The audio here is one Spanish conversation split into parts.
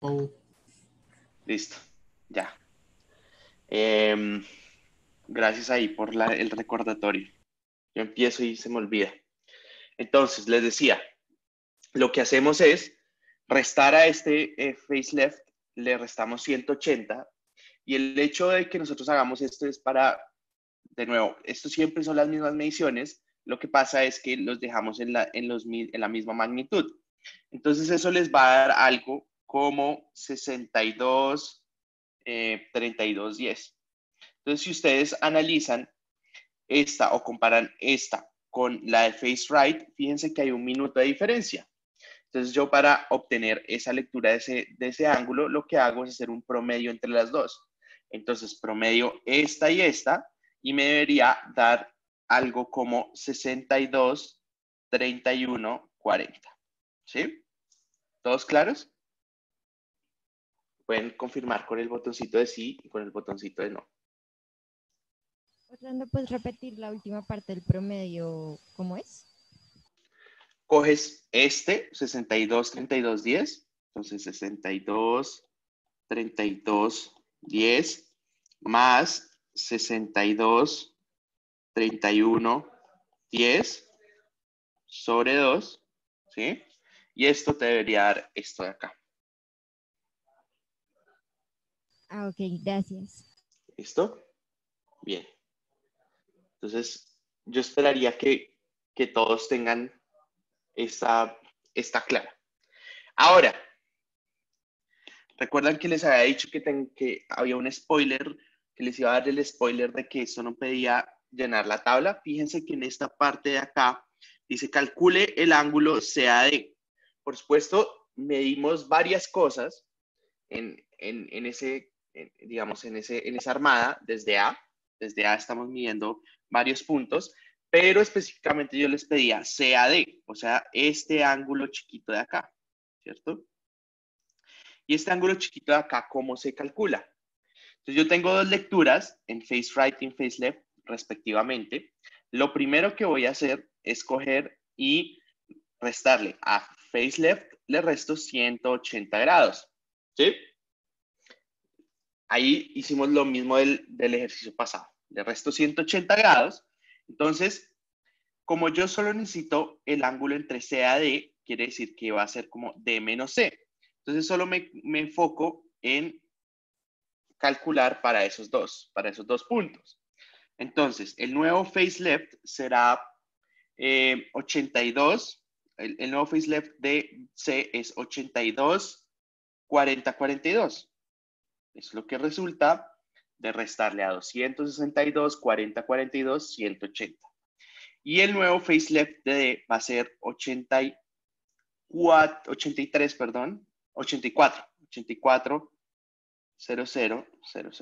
Oh, Listo, ya. Gracias ahí por el recordatorio. Yo empiezo y se me olvida. Entonces, les decía, lo que hacemos es restar a este facelift, le restamos 180 y el hecho de que nosotros hagamos esto es para, de nuevo, esto siempre son las mismas mediciones, lo que pasa es que los dejamos en la misma magnitud. Entonces eso les va a dar algo como 62, 32, 10. Entonces si ustedes analizan esta o comparan esta con la de Face Right, fíjense que hay un minuto de diferencia. Entonces yo para obtener esa lectura de ese ángulo, lo que hago es hacer un promedio entre las dos. Entonces promedio esta y me debería dar algo como 62, 31, 40. ¿Sí? ¿Todos claros? Pueden confirmar con el botoncito de sí y con el botoncito de no. Orlando, ¿puedes repetir la última parte del promedio? ¿Cómo es? Coges este, 62, 32, 10. Entonces 62, 32, 10 más 62, 31, 10 sobre 2, ¿sí? Y esto te debería dar esto de acá. Ah, ok, gracias. ¿Listo? Bien. Entonces, yo esperaría que todos tengan esta clara. Ahora, recuerdan que les había dicho que había un spoiler, que les iba a dar el spoiler de que esto no pedía llenar la tabla. Fíjense que en esta parte de acá dice calcule el ángulo CAD. Por supuesto, medimos varias cosas digamos, en esa armada desde A. Desde A estamos midiendo varios puntos, pero específicamente yo les pedía CAD, o sea, este ángulo chiquito de acá, ¿cierto? Y este ángulo chiquito de acá, ¿cómo se calcula? Entonces yo tengo dos lecturas en face right y en face left respectivamente. Lo primero que voy a hacer es coger y restarle a face left, le resto 180 grados, ¿sí? Ahí hicimos lo mismo del ejercicio pasado. Le resto 180 grados. Entonces, como yo solo necesito el ángulo entre C a D, quiere decir que va a ser como D menos C. Entonces, solo me enfoco en calcular para esos dos puntos. Entonces, el nuevo facelift será 82. El nuevo facelift de C es 82, 40, 42. Es lo que resulta de restarle a 262, 40, 42, 180. Y el nuevo facelift de D va a ser 83, perdón, 84, 84, 00, 00.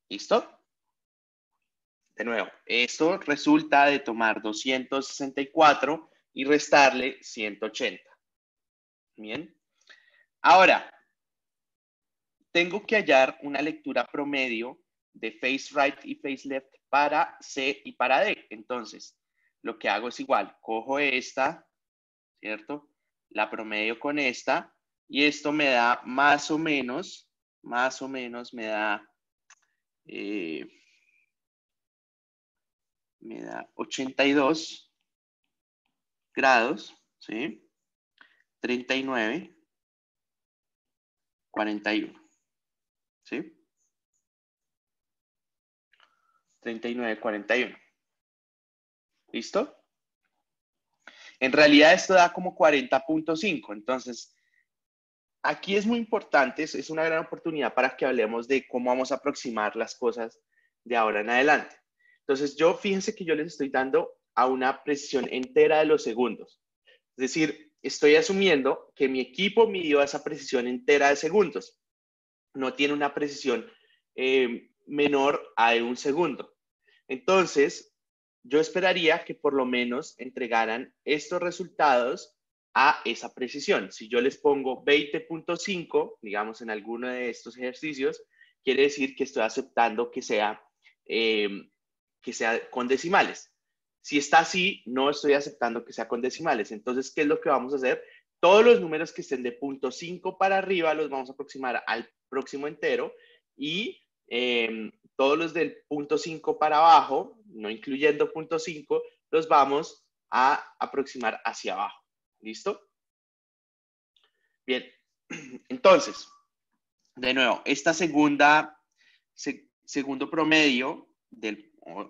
¿Listo? De nuevo, esto resulta de tomar 264 y restarle 180. Bien. Ahora, tengo que hallar una lectura promedio de face right y face left para C y para D. Entonces, lo que hago es igual, cojo esta, ¿cierto? La promedio con esta y esto me da más o menos me da 82 grados, ¿sí? 39, 41, ¿sí? 39, 41. ¿Listo? En realidad esto da como 40.5, entonces aquí es muy importante, es una gran oportunidad para que hablemos de cómo vamos a aproximar las cosas de ahora en adelante. Entonces fíjense que yo les estoy dando a una precisión entera de los segundos. Es decir, estoy asumiendo que mi equipo midió esa precisión entera de segundos. No tiene una precisión menor a de un segundo. Entonces, yo esperaría que por lo menos entregaran estos resultados a esa precisión. Si yo les pongo 20.5, digamos, en alguno de estos ejercicios, quiere decir que estoy aceptando que sea con decimales. Si está así, no estoy aceptando que sea con decimales. Entonces, ¿qué es lo que vamos a hacer? Todos los números que estén de punto 5 para arriba los vamos a aproximar al próximo entero y todos los del punto 5 para abajo, no incluyendo punto 5, los vamos a aproximar hacia abajo. ¿Listo? Bien. Entonces, de nuevo, esta segundo promedio,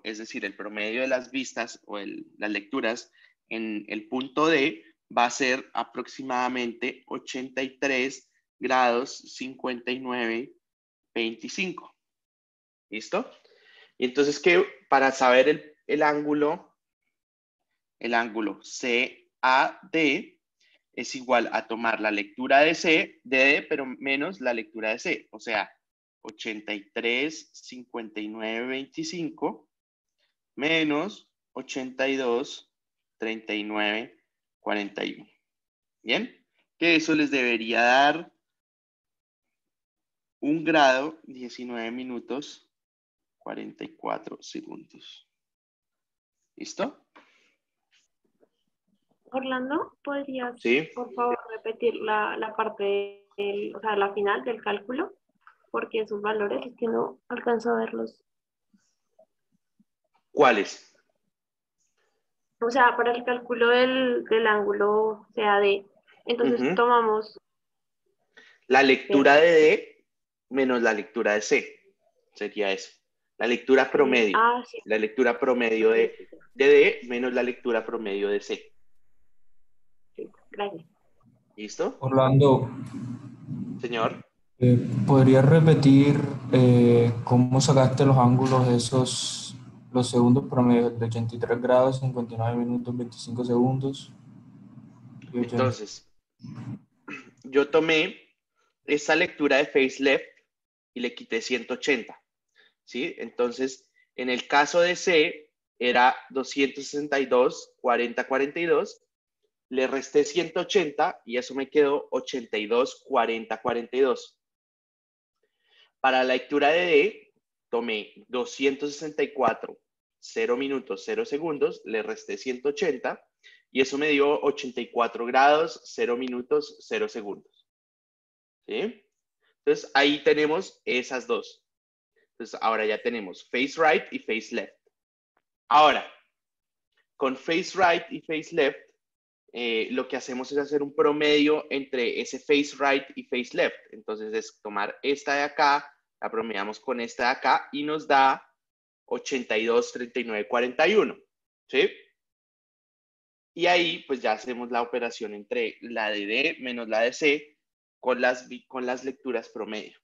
es decir, el promedio de las vistas o las lecturas en el punto D va a ser aproximadamente 83 grados 59,25. ¿Listo? Y entonces, para saber el ángulo CAD es igual a tomar la lectura de D, pero menos la lectura de C. O sea, 83, 59, 25 menos 82, 39, 41. ¿Bien? Que eso les debería dar 1 grado, 19 minutos, 44 segundos. ¿Listo? Orlando, ¿podrías, Sí. por favor, repetir la parte, o sea, la final del cálculo? Porque esos valores es que no alcanzo a verlos. ¿Cuáles? O sea, para el cálculo del ángulo CAD, entonces tomamos... La lectura de D menos la lectura de C. Sería eso. La lectura promedio. Sí. La lectura promedio de D menos la lectura promedio de C. Sí, gracias. ¿Listo? Orlando, Señor. ¿podrías repetir cómo sacaste los ángulos esos, los segundos promedios de 83 grados, 59 minutos, 25 segundos? Y 80? Entonces, yo tomé esta lectura de face left y le quité 180. ¿Sí? Entonces, en el caso de C, era 262, 40, 42. Le resté 180 y eso me quedó 82, 40, 42. Para la lectura de D, tomé 264, 0 minutos, 0 segundos, le resté 180 y eso me dio 84 grados, 0 minutos, 0 segundos. ¿Sí? Entonces, ahí tenemos esas dos. Entonces, ahora ya tenemos face right y face left. Ahora, con face right y face left, lo que hacemos es hacer un promedio entre ese face right y face left. Entonces, es tomar esta de acá, la promediamos con esta de acá y nos da 82, 39, 41. ¿Sí? Y ahí, pues ya hacemos la operación entre la de D menos la de C con las lecturas promedio.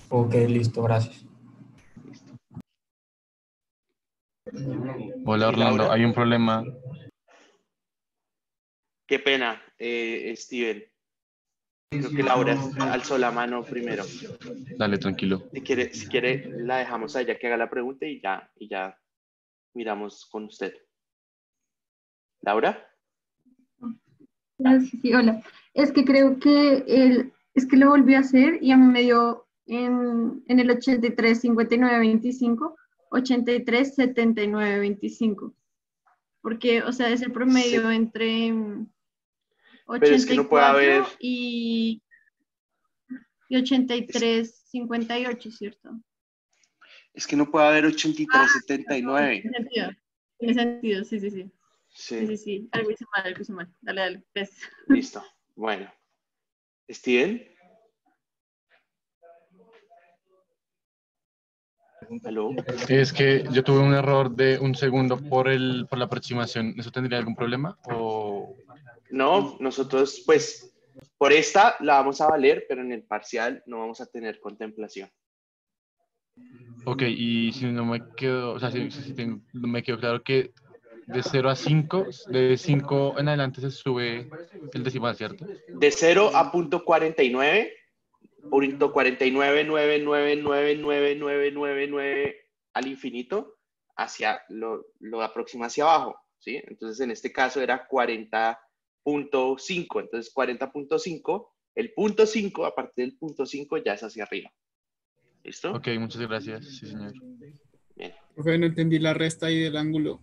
Ok, listo, gracias. Listo. Hola Orlando, Laura? hay un problema. Qué pena, Steven. Creo que Laura alzó la mano primero. Dale, tranquilo. Si quiere, la dejamos a ella que haga la pregunta y ya miramos con usted. ¿Laura? Sí, hola. Es que creo que es que lo volví a hacer y a mí me dio en el 83, 59, 25, 83, 79, 25. Porque, o sea, es el promedio Sí. entre Pero es que no puede 84 haber... y 83, 58, ¿cierto? Es que no puede haber 83, 79. Tiene sentido, sí. Sí. Sí. Algo hice mal. Dale, gracias. Listo. Bueno. ¿Steven? ¿Aló? Es que yo tuve un error de un segundo por la aproximación. ¿Eso tendría algún problema? O... No, nosotros, pues, por esta la vamos a valer, pero en el parcial no vamos a tener contemplación. Ok, y si no me quedo, o sea, no me quedó claro que de 0 a 5, de 5 en adelante se sube el decimal, ¿cierto? De 0 a punto 49, punto 49, 9, 9, 9, 9, 9, 9, 9 al infinito, hacia lo aproxima hacia abajo, ¿sí? Entonces, en este caso era 40.5. Entonces, 40.5, el punto 5, a partir del punto 5 ya es hacia arriba. ¿Listo? Ok, muchas gracias, sí, señor. Bien. Profe, no entendí la resta ahí del ángulo,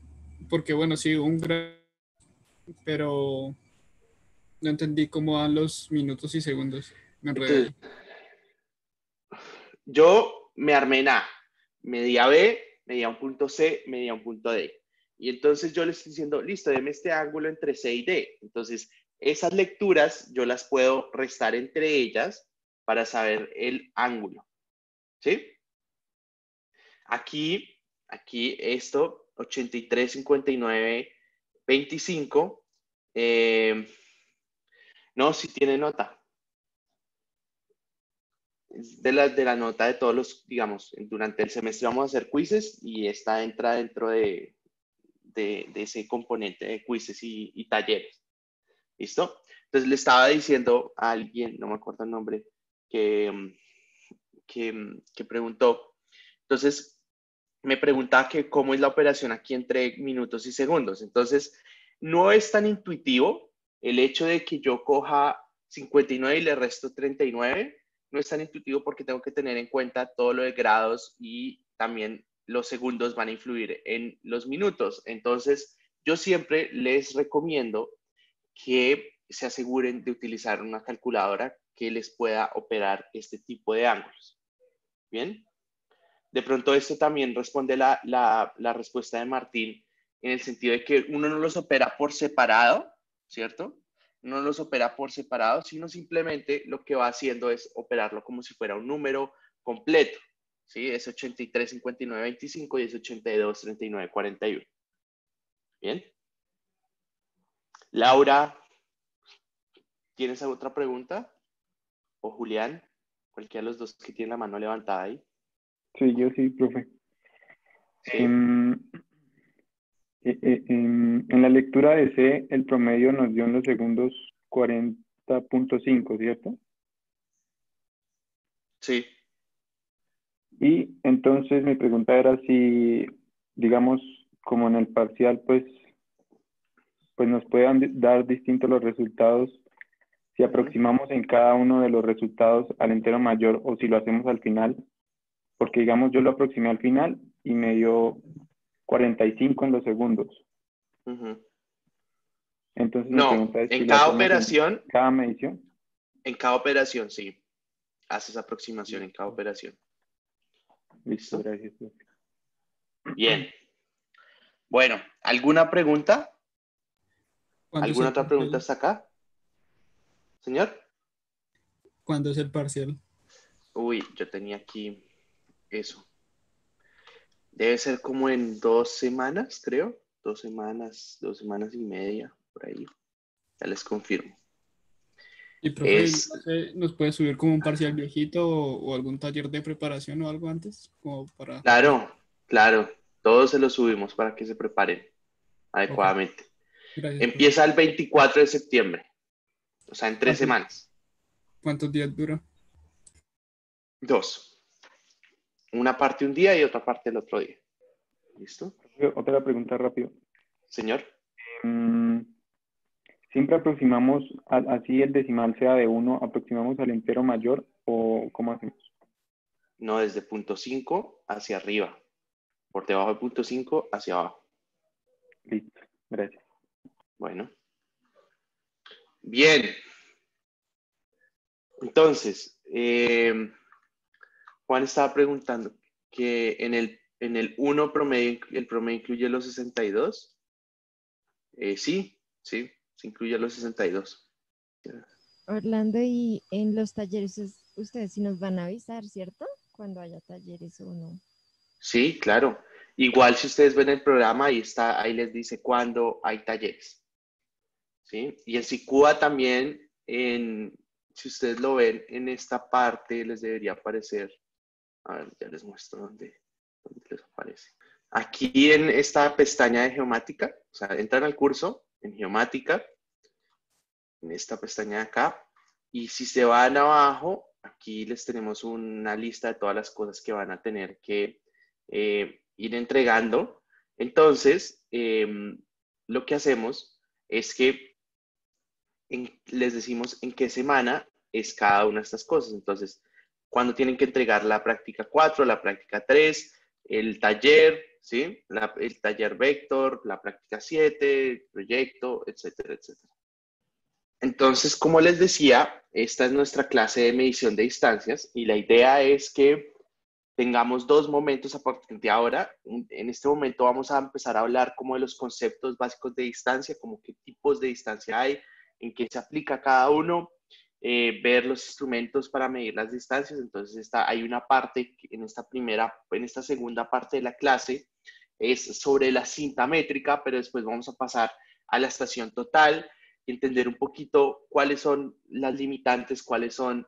porque bueno, sí, un grado, pero No entendí cómo van los minutos y segundos. Me enredé. Entonces, yo me armé en A, medía B, medía un punto C, medía un punto D. Y entonces yo le estoy diciendo, listo, deme este ángulo entre C y D. Entonces, esas lecturas yo las puedo restar entre ellas para saber el ángulo. ¿Sí? Aquí esto, 83, 59, 25. No, sí tiene nota. Es de la nota de todos los, digamos, durante el semestre vamos a hacer quizzes y esta entra dentro de ese componente de quizzes y talleres. ¿Listo? Entonces le estaba diciendo a alguien, no me acuerdo el nombre, que preguntó. Entonces me preguntaba que cómo es la operación aquí entre minutos y segundos. Entonces no es tan intuitivo el hecho de que yo coja 59 y le resto 39. No es tan intuitivo porque tengo que tener en cuenta todo lo de grados y también los segundos van a influir en los minutos. Entonces, yo siempre les recomiendo que se aseguren de utilizar una calculadora que les pueda operar este tipo de ángulos. ¿Bien? De pronto esto también responde la respuesta de Martín en el sentido de que uno no los opera por separado, ¿cierto? No los opera por separado, sino simplemente lo que va haciendo es operarlo como si fuera un número completo. ¿Sí? Es 83, 59, 25 y es 82, 39, 41. ¿Bien? Laura, ¿tienes otra pregunta? ¿O Julián? Cualquiera de los dos que tiene la mano levantada ahí. Sí, yo sí, profe. Sí. En la lectura de C, el promedio nos dio en los segundos 40.5, ¿cierto? Sí. Y entonces mi pregunta era si, digamos, como en el parcial, pues nos puedan dar distintos los resultados, si aproximamos en cada uno de los resultados al entero mayor o si lo hacemos al final, porque digamos yo lo aproximé al final y me dio 45 en los segundos. Entonces mi No, pregunta es si en lo cada hacemos operación, en cada medición. en cada operación, sí. Haces aproximación en cada operación. Listo, gracias. Bien. Bueno, ¿alguna pregunta? ¿Alguna otra pregunta hasta acá? ¿Señor? ¿Cuándo es el parcial? Uy, yo tenía aquí eso. Debe ser como en 2 semanas, creo. 2 semanas y media, por ahí. Ya les confirmo. Y profe, ¿nos puede subir como un parcial viejito o algún taller de preparación o algo antes? Como para... Claro. Todos se los subimos para que se preparen adecuadamente. Okay. Gracias, Empieza el 24 de septiembre. O sea, en 3 semanas. ¿Cuántos días dura? 2. Una parte un día y otra parte el otro día. ¿Listo? Otra pregunta rápido. Señor. ¿Siempre aproximamos, así el decimal sea de 1, aproximamos al entero mayor o cómo hacemos? No, desde punto 5 hacia arriba. Por debajo de punto 5 hacia abajo. Listo, gracias. Bueno. Bien. Entonces, Juan estaba preguntando que en el 1 promedio, el promedio incluye los 62. Sí, se incluye los 62. Orlando, y en los talleres ustedes sí nos van a avisar, ¿cierto? Cuando haya talleres o no. Sí, claro. Igual si ustedes ven el programa, ahí les dice cuándo hay talleres. ¿Sí? Y en SICUA también, si ustedes lo ven en esta parte, les debería aparecer. A ver, ya les muestro dónde les aparece. Aquí en esta pestaña de geomática, o sea, entran al curso en geomática, en esta pestaña de acá, y si se van abajo, aquí les tenemos una lista de todas las cosas que van a tener que ir entregando. Entonces, lo que hacemos es que les decimos en qué semana es cada una de estas cosas. Entonces, cuando tienen que entregar la práctica 4, la práctica 3, el taller, ¿sí? El taller vector, la práctica 7, el proyecto, etcétera, etcétera. Entonces, como les decía, esta es nuestra clase de medición de distancias y la idea es que tengamos dos momentos a partir de ahora. En este momento vamos a empezar a hablar como de los conceptos básicos de distancia, como qué tipos de distancia hay, en qué se aplica cada uno, ver los instrumentos para medir las distancias. Entonces hay una parte en esta segunda parte de la clase es sobre la cinta métrica, pero después vamos a pasar a la estación total y entender un poquito cuáles son las limitantes, cuáles son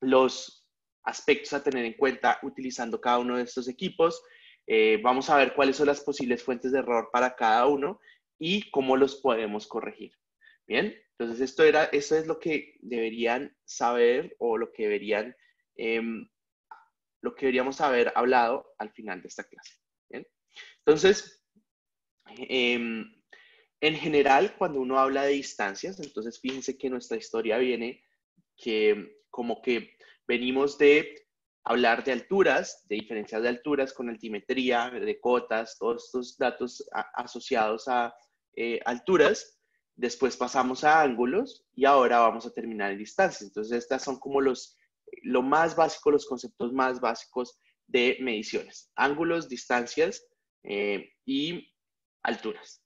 los aspectos a tener en cuenta utilizando cada uno de estos equipos. Vamos a ver cuáles son las posibles fuentes de error para cada uno y cómo los podemos corregir. Bien, entonces esto es lo que deberían saber o lo que deberíamos haber hablado al final de esta clase. Bien, entonces, en general, cuando uno habla de distancias, entonces fíjense que nuestra historia viene que como que venimos de hablar de alturas, de diferencias de alturas con altimetría, de cotas, todos estos datos asociados a alturas. Después pasamos a ángulos y ahora vamos a terminar en distancias. Entonces, estas son como lo más básico, los conceptos más básicos de mediciones. Ángulos, distancias y alturas.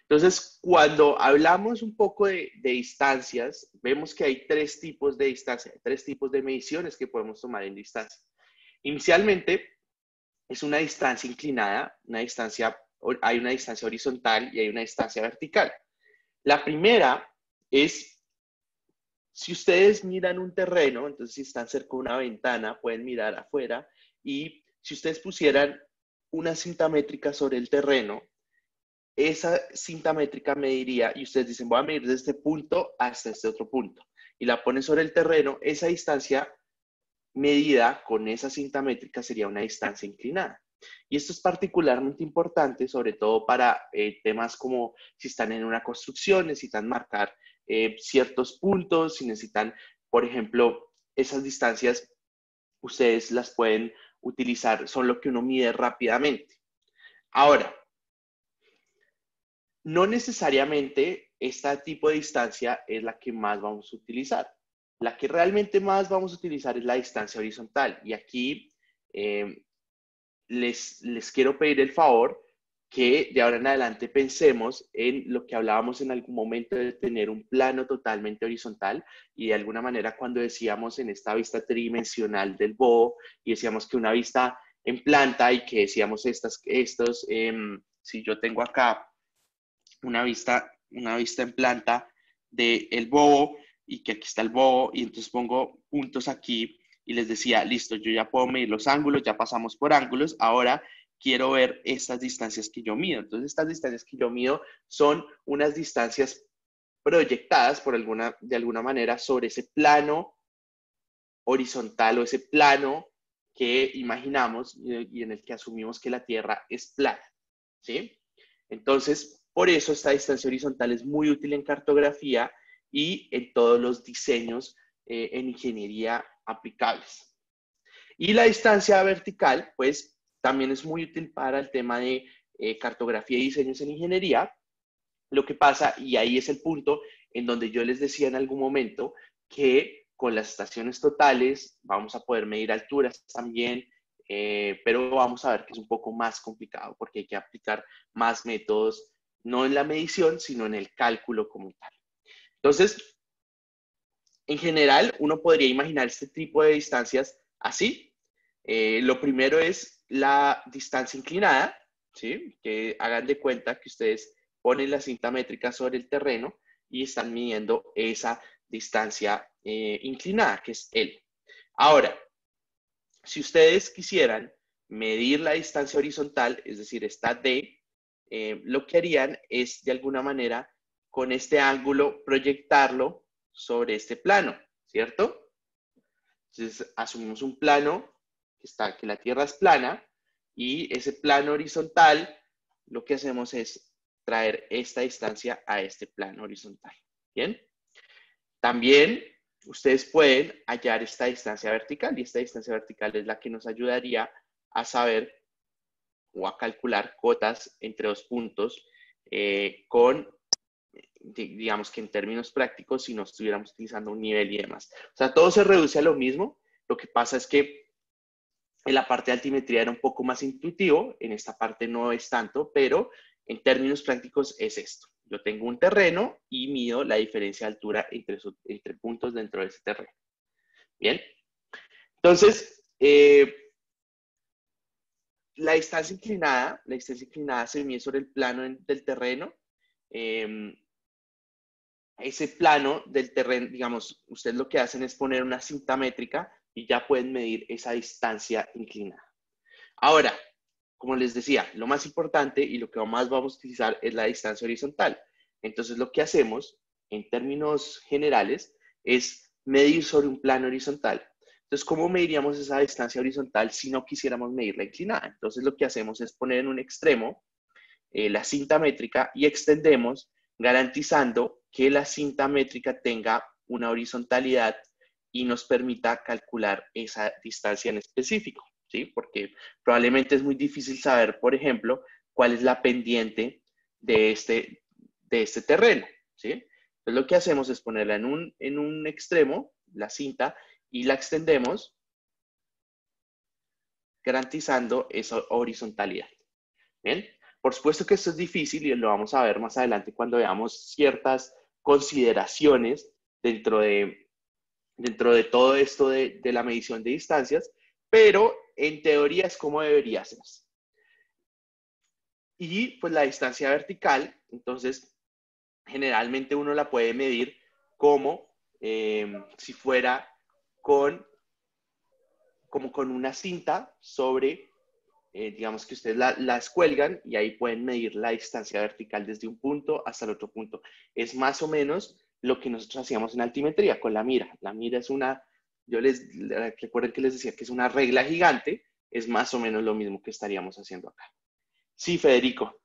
Entonces, cuando hablamos un poco de distancias, vemos que hay tres tipos de distancia, tres tipos de mediciones que podemos tomar en distancia. Inicialmente, es una distancia inclinada, hay una distancia horizontal y hay una distancia vertical. La primera es, si ustedes miran un terreno, entonces si están cerca de una ventana, pueden mirar afuera, y si ustedes pusieran una cinta métrica sobre el terreno, esa cinta métrica mediría, y ustedes dicen, voy a medir desde este punto hasta este otro punto, y la ponen sobre el terreno, esa distancia medida con esa cinta métrica sería una distancia inclinada. Y esto es particularmente importante, sobre todo para temas como si están en una construcción, necesitan marcar ciertos puntos, si necesitan, por ejemplo, esas distancias, ustedes las pueden utilizar, son lo que uno mide rápidamente. Ahora, no necesariamente este tipo de distancia es la que más vamos a utilizar. La que realmente más vamos a utilizar es la distancia horizontal. Y aquí les quiero pedir el favor que de ahora en adelante pensemos en lo que hablábamos en algún momento de tener un plano totalmente horizontal y de alguna manera cuando decíamos en esta vista tridimensional del boho y decíamos que una vista en planta y que decíamos si yo tengo acá una vista en planta del boho y que aquí está el boho y entonces pongo puntos aquí y les decía, listo, yo ya puedo medir los ángulos, ya pasamos por ángulos, ahora quiero ver estas distancias que yo mido. Entonces estas distancias que yo mido son unas distancias proyectadas de alguna manera sobre ese plano horizontal o ese plano que imaginamos y en el que asumimos que la Tierra es plana, ¿sí? Entonces, por eso esta distancia horizontal es muy útil en cartografía y en todos los diseños en ingeniería aplicables. Y la distancia vertical, pues, también es muy útil para el tema de cartografía y diseños en ingeniería. Lo que pasa, y ahí es el punto en donde yo les decía en algún momento, que con las estaciones totales vamos a poder medir alturas también, pero vamos a ver que es un poco más complicado porque hay que aplicar más métodos, no en la medición, sino en el cálculo como tal. Entonces, en general, uno podría imaginar este tipo de distancias así. Lo primero es la distancia inclinada, ¿sí? Que hagan de cuenta que ustedes ponen la cinta métrica sobre el terreno y están midiendo esa distancia inclinada, que es L. Ahora, si ustedes quisieran medir la distancia horizontal, es decir, esta D, lo que harían es, de alguna manera, con este ángulo, proyectarlo sobre este plano, ¿cierto? Entonces, asumimos un plano que la Tierra es plana y ese plano horizontal, lo que hacemos es traer esta distancia a este plano horizontal, ¿bien? También ustedes pueden hallar esta distancia vertical y esta distancia vertical es la que nos ayudaría a saber o a calcular cotas entre dos puntos con digamos que en términos prácticos, si no estuviéramos utilizando un nivel y demás. O sea, todo se reduce a lo mismo. Lo que pasa es que en la parte de altimetría era un poco más intuitivo, en esta parte no es tanto, pero en términos prácticos es esto. Yo tengo un terreno y mido la diferencia de altura entre puntos dentro de ese terreno. Bien. Entonces, la distancia inclinada se mide sobre el plano del terreno. Ese plano del terreno, digamos, ustedes lo que hacen es poner una cinta métrica y ya pueden medir esa distancia inclinada. Ahora, como les decía, lo más importante y lo que más vamos a utilizar es la distancia horizontal. Entonces, lo que hacemos en términos generales es medir sobre un plano horizontal. Entonces, ¿cómo mediríamos esa distancia horizontal si no quisiéramos medir la inclinada? Entonces, lo que hacemos es poner en un extremo la cinta métrica y extendemos, garantizando que la cinta métrica tenga una horizontalidad y nos permita calcular esa distancia en específico, ¿sí? Porque probablemente es muy difícil saber, por ejemplo, cuál es la pendiente de este terreno, ¿sí? Entonces, lo que hacemos es ponerla en un extremo, la cinta, y la extendemos, garantizando esa horizontalidad. ¿Bien? Por supuesto que esto es difícil y lo vamos a ver más adelante cuando veamos ciertas consideraciones dentro de todo esto de la medición de distancias, pero en teoría es como debería hacerse. Y pues la distancia vertical, entonces, generalmente uno la puede medir como si fuera como con una cinta sobre, digamos que ustedes las cuelgan y ahí pueden medir la distancia vertical desde un punto hasta el otro punto. Es más o menos lo que nosotros hacíamos en altimetría con la mira. La mira es recuerden que les decía que es una regla gigante, es más o menos lo mismo que estaríamos haciendo acá. Sí, Federico.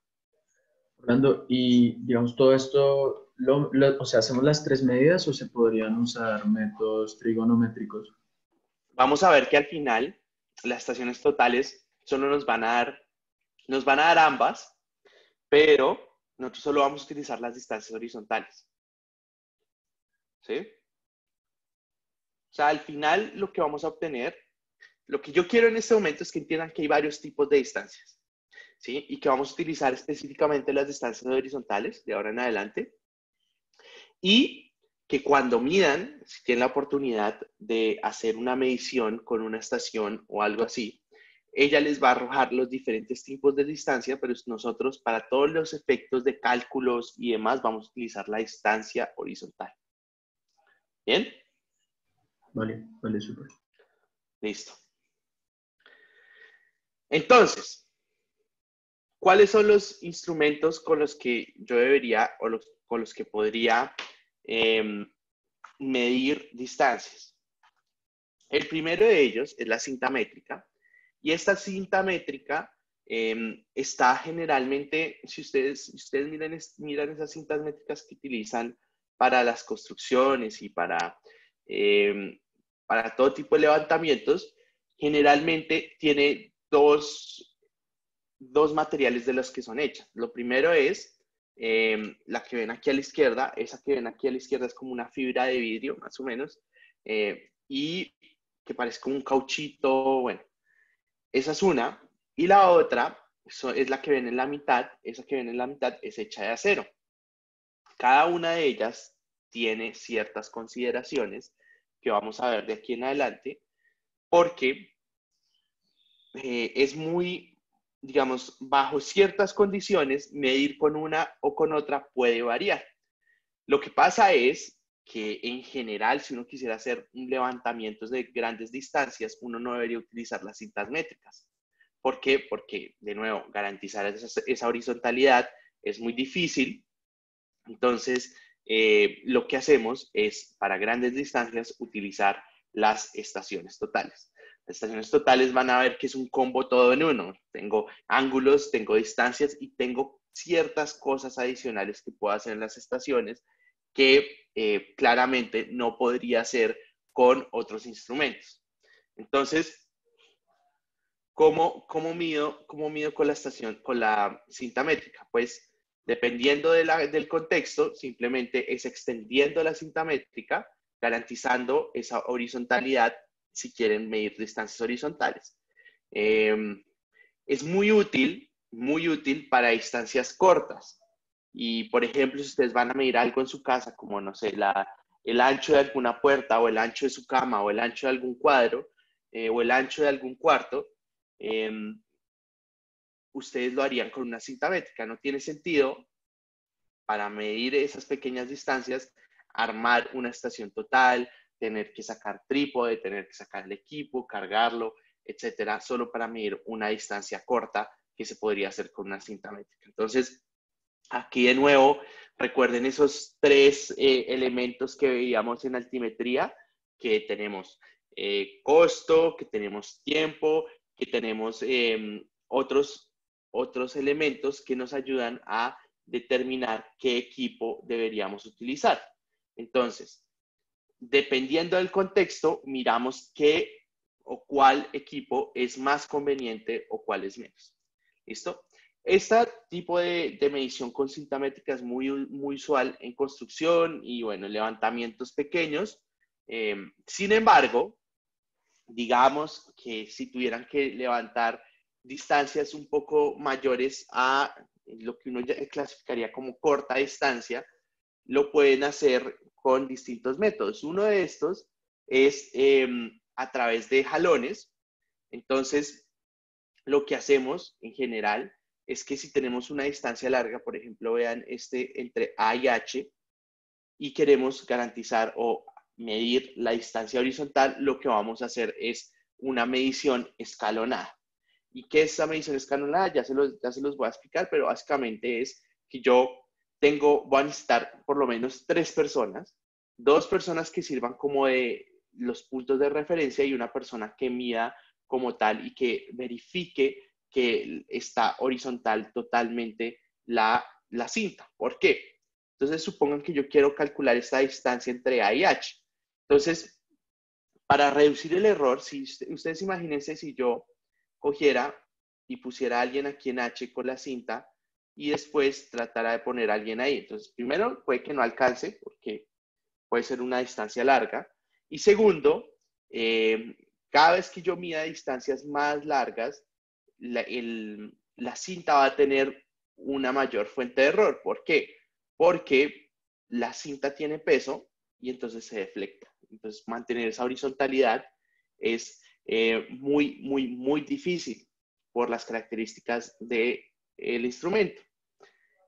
Orlando, y digamos todo esto, o sea, ¿hacemos las tres medidas o se podrían usar métodos trigonométricos? Vamos a ver que al final las estaciones totales solo nos van a dar ambas, pero nosotros solo vamos a utilizar las distancias horizontales. ¿Sí? O sea, al final lo que vamos a obtener, lo que yo quiero en este momento es que entiendan que hay varios tipos de distancias, ¿sí? Y que vamos a utilizar específicamente las distancias horizontales de ahora en adelante. Y que cuando midan, si tienen la oportunidad de hacer una medición con una estación o algo así, ella les va a arrojar los diferentes tipos de distancia, pero nosotros para todos los efectos de cálculos y demás vamos a utilizar la distancia horizontal. ¿Bien? Vale, súper. Listo. Entonces, ¿cuáles son los instrumentos con los que yo debería o con los que podría medir distancias? El primero de ellos es la cinta métrica. Y esta cinta métrica está generalmente, si ustedes miran esas cintas métricas que utilizan para las construcciones y para todo tipo de levantamientos, generalmente tiene dos materiales de los que son hechas. Lo primero es la que ven aquí a la izquierda. Esa que ven aquí a la izquierda es como una fibra de vidrio, más o menos, y que parece como un cauchito, bueno. Esa es una. Y la otra es la que ven en la mitad. Esa que ven en la mitad es hecha de acero. Cada una de ellas tiene ciertas consideraciones que vamos a ver de aquí en adelante, porque es muy, digamos, bajo ciertas condiciones, medir con una o con otra puede variar. Lo que pasa es que en general, si uno quisiera hacer un levantamiento de grandes distancias, uno no debería utilizar las cintas métricas. ¿Por qué? Porque, de nuevo, garantizar esa horizontalidad es muy difícil. Entonces, lo que hacemos es, para grandes distancias, utilizar las estaciones totales. Las estaciones totales van a ver que es un combo todo en uno. Tengo ángulos, tengo distancias y tengo ciertas cosas adicionales que puedo hacer en las estaciones que claramente no podría hacer con otros instrumentos. Entonces, ¿cómo mido con la cinta métrica? Pues Dependiendo del contexto, simplemente es extendiendo la cinta métrica, garantizando esa horizontalidad si quieren medir distancias horizontales. Es muy útil para distancias cortas. Y, por ejemplo, si ustedes van a medir algo en su casa, como, no sé, el ancho de alguna puerta, o el ancho de su cama, o el ancho de algún cuadro, o el ancho de algún cuarto, ustedes lo harían con una cinta métrica. No tiene sentido, para medir esas pequeñas distancias, armar una estación total, tener que sacar trípode, tener que sacar el equipo, cargarlo, etcétera, solo para medir una distancia corta que se podría hacer con una cinta métrica. Entonces, aquí de nuevo, recuerden esos tres elementos que veíamos en altimetría, que tenemos costo, que tenemos tiempo, que tenemos otros elementos que nos ayudan a determinar qué equipo deberíamos utilizar. Entonces, dependiendo del contexto, miramos qué o cuál equipo es más conveniente o cuál es menos. ¿Listo? Este tipo de medición con cinta métrica es muy usual en construcción y, bueno, en levantamientos pequeños. Sin embargo, digamos que si tuvieran que levantar distancias un poco mayores a lo que uno ya clasificaría como corta distancia, lo pueden hacer con distintos métodos. Uno de estos es a través de jalones. Entonces, lo que hacemos en general es que si tenemos una distancia larga, por ejemplo, vean entre A y H, y queremos garantizar o medir la distancia horizontal, lo que vamos a hacer es una medición escalonada. ¿Y qué es esa medición escalonada? Ya se los voy a explicar, pero básicamente es que voy a necesitar por lo menos 3 personas, 2 personas que sirvan como de los puntos de referencia y una persona que mida como tal y que verifique que está horizontal totalmente la cinta. ¿Por qué? Entonces, supongan que yo quiero calcular esta distancia entre A y H. Entonces, para reducir el error, si ustedes imagínense si yo cogiera y pusiera a alguien aquí en H con la cinta y después tratara de poner a alguien ahí. Entonces, primero, puede que no alcance porque puede ser una distancia larga. Y segundo, cada vez que yo mida distancias más largas, la cinta va a tener una mayor fuente de error. ¿Por qué? Porque la cinta tiene peso y entonces se deflecta. Entonces, mantener esa horizontalidad es muy difícil por las características del instrumento.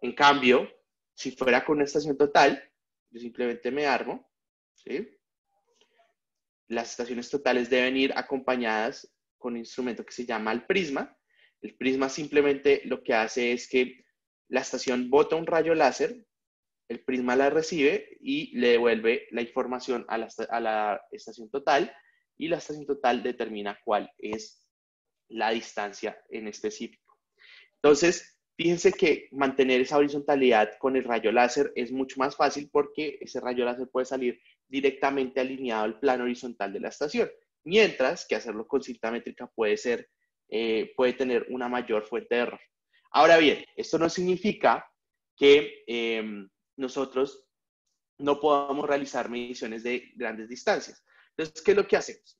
En cambio, si fuera con una estación total, yo simplemente me armo, ¿sí? Las estaciones totales deben ir acompañadas con un instrumento que se llama el prisma. El prisma simplemente lo que hace es que la estación bota un rayo láser, el prisma la recibe y le devuelve la información a la estación total, y la estación total determina cuál es la distancia en específico. Entonces, fíjense que mantener esa horizontalidad con el rayo láser es mucho más fácil porque ese rayo láser puede salir directamente alineado al plano horizontal de la estación, mientras que hacerlo con cinta métrica puede tener una mayor fuente de error. Ahora bien, esto no significa que nosotros no podamos realizar mediciones de grandes distancias. Entonces, ¿qué es lo que hacemos?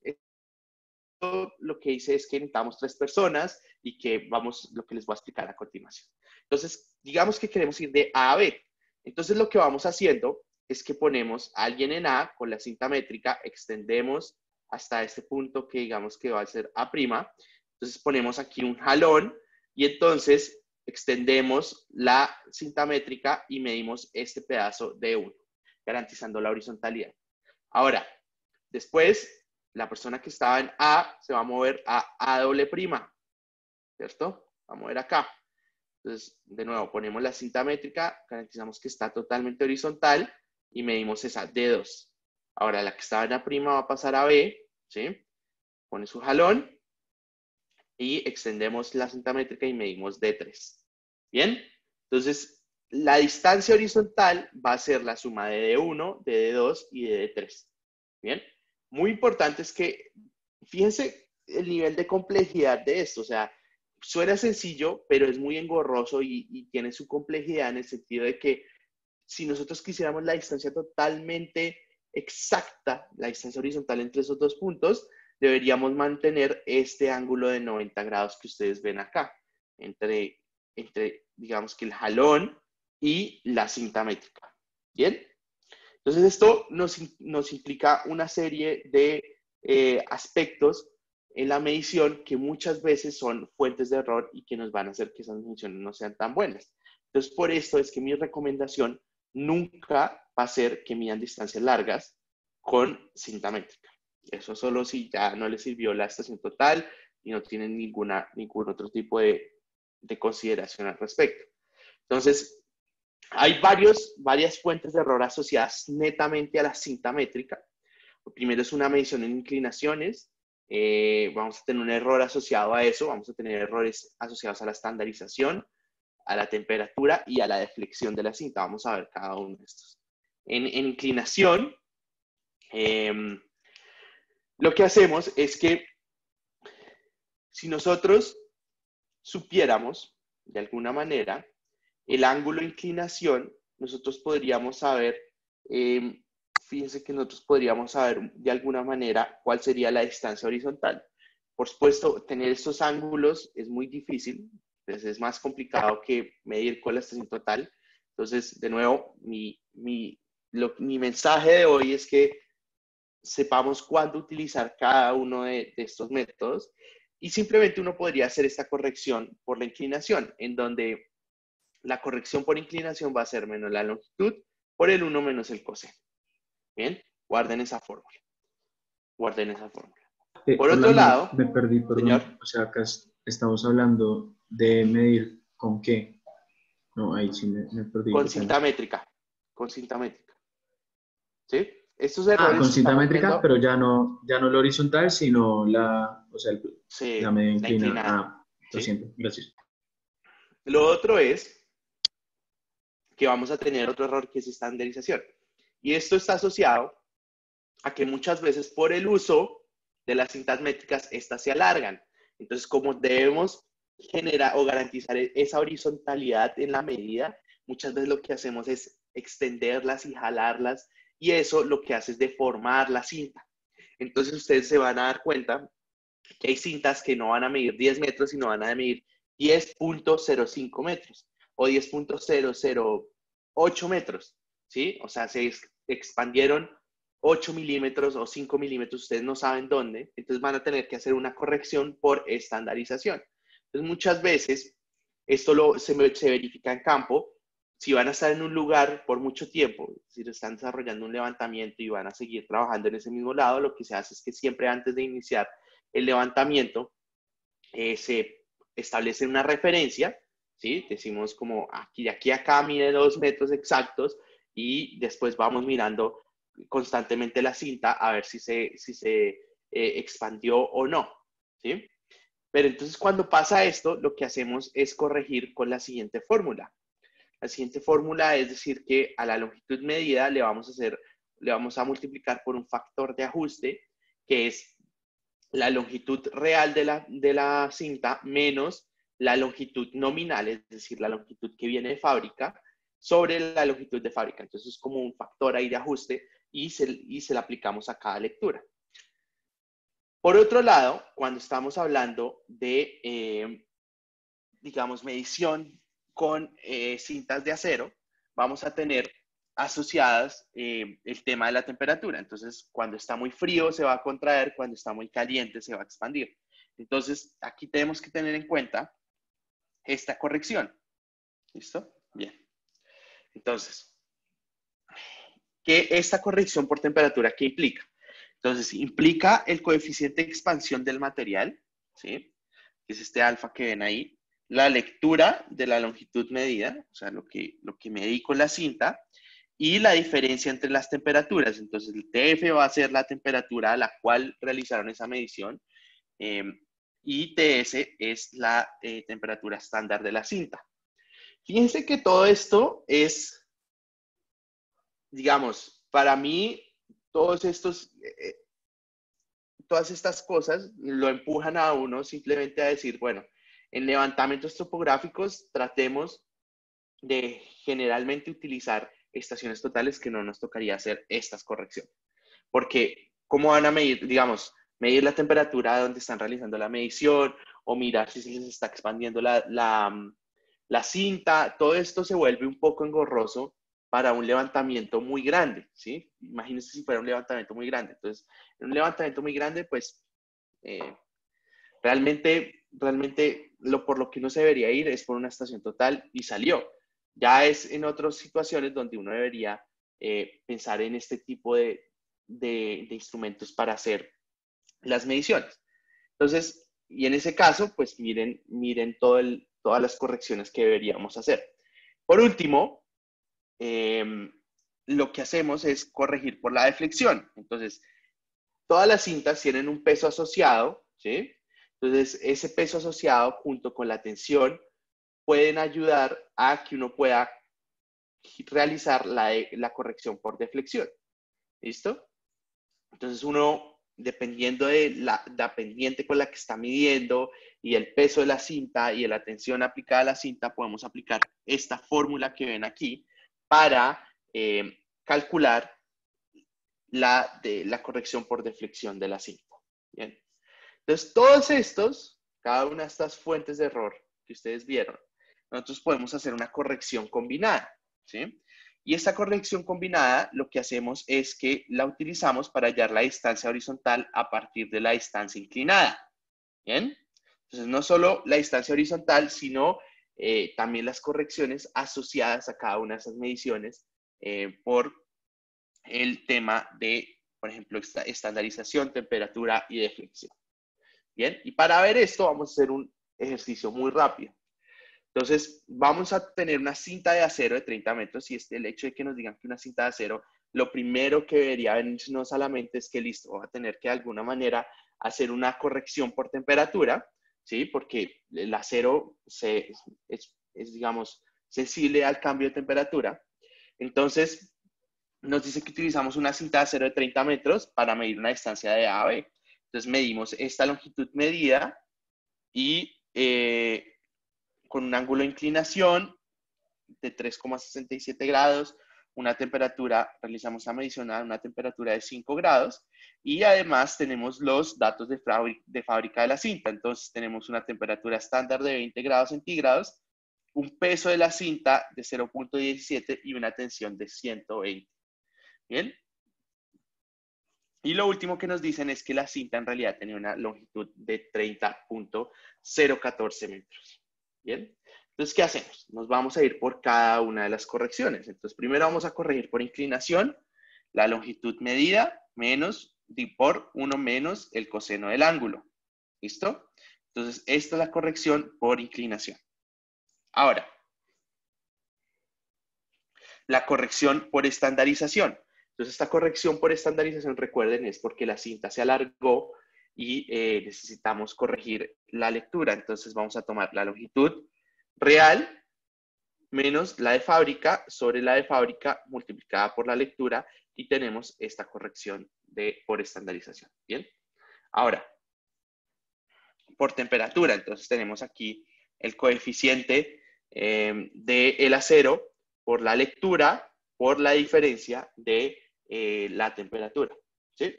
Lo que hice es que necesitamos 3 personas y que lo que les voy a explicar a continuación. Entonces, digamos que queremos ir de A a B. Entonces, lo que vamos haciendo es que ponemos a alguien en A con la cinta métrica, extendemos hasta este punto que digamos que va a ser A'. Entonces, ponemos aquí un jalón y entonces extendemos la cinta métrica y medimos este pedazo de 1, garantizando la horizontalidad. Ahora, después, la persona que estaba en A se va a mover a A', ¿cierto? Va a mover acá. Entonces, de nuevo, ponemos la cinta métrica, garantizamos que está totalmente horizontal y medimos esa D2. Ahora, la que estaba en A' va a pasar a B, ¿sí? Pone su jalón y extendemos la cinta métrica y medimos D3. ¿Bien? Entonces, la distancia horizontal va a ser la suma de D1, de D2 y de D3. ¿Bien? Muy importante es que, fíjense el nivel de complejidad de esto, o sea, suena sencillo, pero es muy engorroso y tiene su complejidad en el sentido de que si nosotros quisiéramos la distancia totalmente exacta, la distancia horizontal entre esos dos puntos, deberíamos mantener este ángulo de 90 grados que ustedes ven acá, entre digamos que el jalón y la cinta métrica. ¿Bien? Entonces esto nos implica una serie de aspectos en la medición que muchas veces son fuentes de error y que nos van a hacer que esas mediciones no sean tan buenas. Entonces por esto es que mi recomendación nunca va a ser que midan distancias largas con cinta métrica. Eso solo si ya no les sirvió la estación total y no tienen ningún otro tipo de consideración al respecto. Entonces, hay varias fuentes de error asociadas netamente a la cinta métrica. Lo primero es una medición en inclinaciones. Vamos a tener un error asociado a eso. Vamos a tener errores asociados a la estandarización, a la temperatura y a la deflexión de la cinta. Vamos a ver cada uno de estos. En inclinación, lo que hacemos es que si nosotros supiéramos de alguna manera el ángulo de inclinación, nosotros podríamos saber, fíjense que nosotros podríamos saber de alguna manera cuál sería la distancia horizontal. Por supuesto, tener estos ángulos es muy difícil, pues es más complicado que medir con la estación total. Entonces, de nuevo, mi mensaje de hoy es que sepamos cuándo utilizar cada uno de estos métodos y simplemente uno podría hacer esta corrección por la inclinación, en donde la corrección por inclinación va a ser menos la longitud por el 1 menos el coseno. Bien, guarden esa fórmula. Guarden esa fórmula. Por otro lado, me perdí, perdón. Señor. O sea, acá estamos hablando de medir con qué. No, ahí sí me perdí. Con cinta métrica. Con cinta métrica. ¿Sí? Estos errores con cinta métrica, viendo, pero ya no la horizontal, sino la media la inclinada. Lo siento, gracias. Lo otro es que vamos a tener otro error que es estandarización. Y esto está asociado a que muchas veces por el uso de las cintas métricas, estas se alargan. Entonces, como debemos generar o garantizar esa horizontalidad en la medida, muchas veces lo que hacemos es extenderlas y jalarlas, y eso lo que hace es deformar la cinta. Entonces, ustedes se van a dar cuenta que hay cintas que no van a medir 10 metros, sino van a medir 10.05 metros o 10.008 metros, ¿sí? O sea, se expandieron 8 milímetros o 5 milímetros, ustedes no saben dónde, entonces van a tener que hacer una corrección por estandarización. Entonces, muchas veces esto se verifica en campo. Si van a estar en un lugar por mucho tiempo, si están desarrollando un levantamiento y van a seguir trabajando en ese mismo lado, lo que se hace es que siempre antes de iniciar el levantamiento se establece una referencia, ¿sí? Decimos como de aquí a acá mide 2 metros exactos y después vamos mirando constantemente la cinta a ver si se expandió o no, ¿sí? Pero entonces cuando pasa esto, lo que hacemos es corregir con la siguiente fórmula. La siguiente fórmula es decir que a la longitud medida le vamos a multiplicar por un factor de ajuste que es la longitud real de la cinta menos la longitud nominal, es decir, la longitud que viene de fábrica, sobre la longitud de fábrica. Entonces es como un factor ahí de ajuste y se la aplicamos a cada lectura. Por otro lado, cuando estamos hablando de, digamos, medición con cintas de acero, vamos a tener asociadas el tema de la temperatura. Entonces, cuando está muy frío se va a contraer, cuando está muy caliente se va a expandir. Entonces, aquí tenemos que tener en cuenta esta corrección. ¿Listo? Bien. Entonces, ¿qué esta corrección por temperatura qué implica? Entonces, implica el coeficiente de expansión del material, ¿sí? Que es este alfa que ven ahí. La lectura de la longitud medida, o sea, lo que medí con la cinta, y la diferencia entre las temperaturas. Entonces, el TF va a ser la temperatura a la cual realizaron esa medición, y TS es la temperatura estándar de la cinta. Fíjense que todo esto es, digamos, para mí, todas estas cosas lo empujan a uno simplemente a decir, bueno, En levantamientos topográficos tratemos de generalmente utilizar estaciones totales que no nos tocaría hacer estas correcciones. Porque, ¿cómo van a medir? Digamos, medir la temperatura donde están realizando la medición o mirar si se les está expandiendo la cinta. Todo esto se vuelve un poco engorroso para un levantamiento muy grande, ¿sí? Imagínense si fuera un levantamiento muy grande. Entonces, en un levantamiento muy grande, pues, realmente por lo que uno se debería ir es por una estación total y salió. Ya es en otras situaciones donde uno debería pensar en este tipo de instrumentos para hacer las mediciones. Entonces, y en ese caso, pues miren todas las correcciones que deberíamos hacer. Por último, lo que hacemos es corregir por la deflexión. Entonces, todas las cintas tienen un peso asociado, ¿sí? Entonces, ese peso asociado junto con la tensión pueden ayudar a que uno pueda realizar la corrección por deflexión. ¿Listo? Entonces, uno, dependiendo de la pendiente con la que está midiendo y el peso de la cinta y de la tensión aplicada a la cinta, podemos aplicar esta fórmula que ven aquí para calcular la corrección por deflexión de la cinta. Bien. Entonces, todos estos, cada una de estas fuentes de error que ustedes vieron, nosotros podemos hacer una corrección combinada, ¿sí? Y esta corrección combinada, lo que hacemos es que la utilizamos para hallar la distancia horizontal a partir de la distancia inclinada, ¿bien? Entonces, no solo la distancia horizontal, sino también las correcciones asociadas a cada una de esas mediciones por el tema de, por ejemplo, estandarización, temperatura y deflexión. Bien, y para ver esto vamos a hacer un ejercicio muy rápido. Entonces, vamos a tener una cinta de acero de 30 metros y el hecho de que nos digan que una cinta de acero, lo primero que debería venirnos a la mente es que, listo, vamos a tener que de alguna manera hacer una corrección por temperatura, ¿sí? Porque el acero es, digamos, sensible al cambio de temperatura. Entonces, nos dice que utilizamos una cinta de acero de 30 metros para medir una distancia de A a B. Entonces, medimos esta longitud medida y con un ángulo de inclinación de 3,67 grados, una temperatura, realizamos la medición a una temperatura de 5 grados y además tenemos los datos de fábrica de la cinta. Entonces tenemos una temperatura estándar de 20 grados centígrados, un peso de la cinta de 0.17 y una tensión de 120. ¿Bien? Y lo último que nos dicen es que la cinta en realidad tenía una longitud de 30.014 metros. ¿Bien? Entonces, ¿qué hacemos? Nos vamos a ir por cada una de las correcciones. Entonces, primero vamos a corregir por inclinación, la longitud medida por 1 menos el coseno del ángulo. ¿Listo? Entonces, esta es la corrección por inclinación. Ahora, la corrección por estandarización. Entonces, esta corrección por estandarización, recuerden, es porque la cinta se alargó y necesitamos corregir la lectura. Entonces, vamos a tomar la longitud real menos la de fábrica sobre la de fábrica multiplicada por la lectura y tenemos esta corrección por estandarización. ¿Bien? Ahora, por temperatura, entonces tenemos aquí el coeficiente del acero por la lectura por la diferencia de la temperatura. ¿Sí?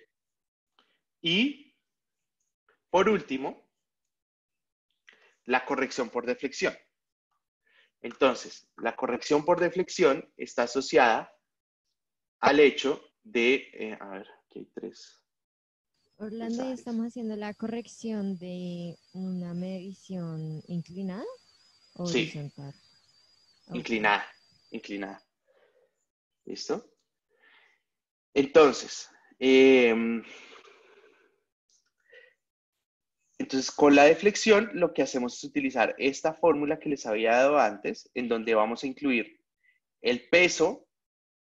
Y, por último, la corrección por deflexión. Entonces, la corrección por deflexión está asociada al hecho de, a ver, aquí hay 3. Orlando, ¿y estamos haciendo la corrección de una medición inclinada o horizontal? Sí, inclinada, inclinada. ¿Listo? Entonces, con la deflexión, lo que hacemos es utilizar esta fórmula que les había dado antes, en donde vamos a incluir el peso,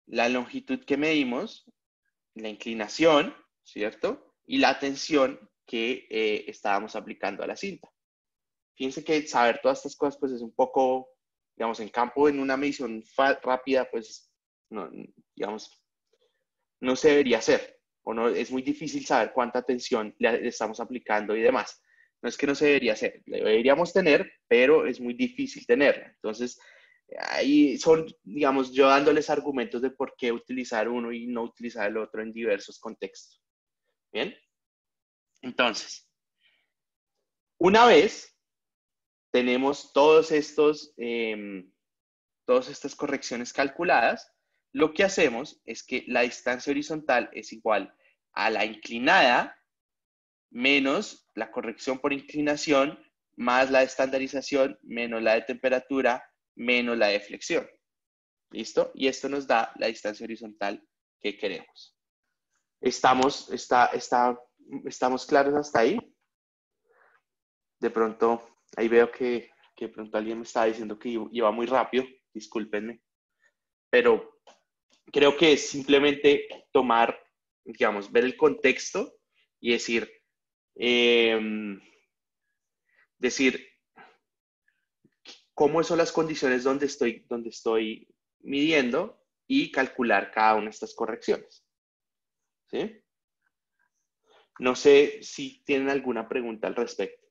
la longitud que medimos, la inclinación, ¿cierto? Y la tensión que estábamos aplicando a la cinta. Fíjense que saber todas estas cosas, pues es un poco, digamos, en campo, en una medición rápida, pues, no, digamos, no se debería hacer. O no, es muy difícil saber cuánta tensión le estamos aplicando y demás. No es que no se debería hacer, lo deberíamos tener, pero es muy difícil tenerla. Entonces, ahí son, digamos, yo dándoles argumentos de por qué utilizar uno y no utilizar el otro en diversos contextos. ¿Bien? Entonces, una vez tenemos todas estas correcciones calculadas, lo que hacemos es que la distancia horizontal es igual a la inclinada menos la corrección por inclinación más la de estandarización menos la de temperatura menos la de flexión. ¿Listo? Y esto nos da la distancia horizontal que queremos. ¿Estamos claros hasta ahí? De pronto, ahí veo que de pronto alguien me estaba diciendo que iba muy rápido. Discúlpenme. Pero creo que es simplemente tomar, digamos, ver el contexto y decir cómo son las condiciones donde estoy midiendo y calcular cada una de estas correcciones. ¿Sí? No sé si tienen alguna pregunta al respecto.